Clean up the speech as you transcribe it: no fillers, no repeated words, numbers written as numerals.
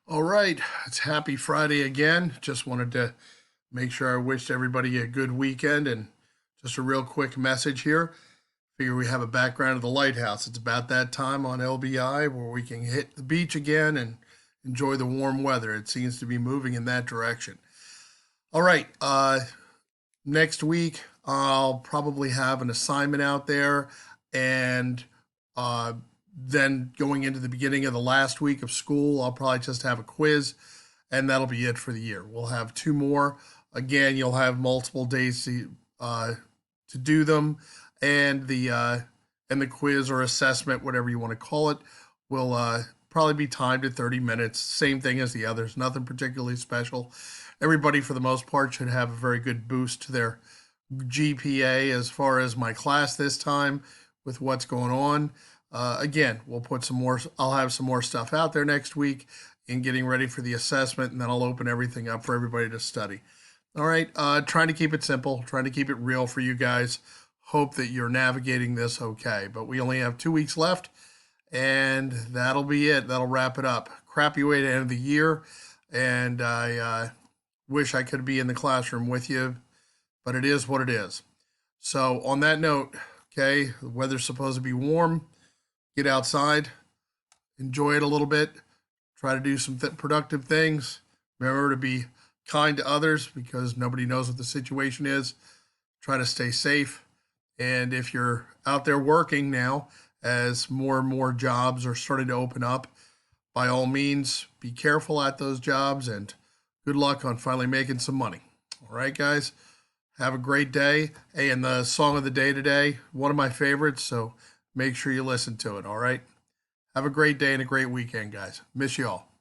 All right, it's happy Friday again. Just wanted to make sure I wished everybody a good weekend and just a real quick message here. Figure we have a background of the lighthouse. It's about that time on LBI where we can hit the beach again and enjoy the warm weather. It seems to be moving in that direction. All right, next week I'll probably have an assignment out there, and uh, then going into the beginning of the last week of school, I'll probably just have a quiz, and that'll be it for the year. We'll have two more. Again, you'll have multiple days to do them, and the quiz or assessment, whatever you want to call it, will probably be timed at 30 minutes. Same thing as the others. Nothing particularly special. Everybody, for the most part, should have a very good boost to their GPA as far as my class this time with what's going on. Again, we'll put some more, I'll have some more stuff out there next week in getting ready for the assessment, and then I'll open everything up for everybody to study. All right, trying to keep it simple, trying to keep it real for you guys. Hope that you're navigating this okay. But we only have 2 weeks left, and that'll be it. That'll wrap it up. Crappy way to end the year, and I wish I could be in the classroom with you, but it is what it is. So, on that note, okay, the weather's supposed to be warm. Get outside, enjoy it a little bit, try to do some productive things. Remember to be kind to others because nobody knows what the situation is. Try to stay safe. And if you're out there working now, as more and more jobs are starting to open up, by all means, be careful at those jobs and good luck on finally making some money. All right, guys, have a great day. Hey, and the song of the day today, one of my favorites, so make sure you listen to it. All right, have a great day and a great weekend, guys. Miss you all.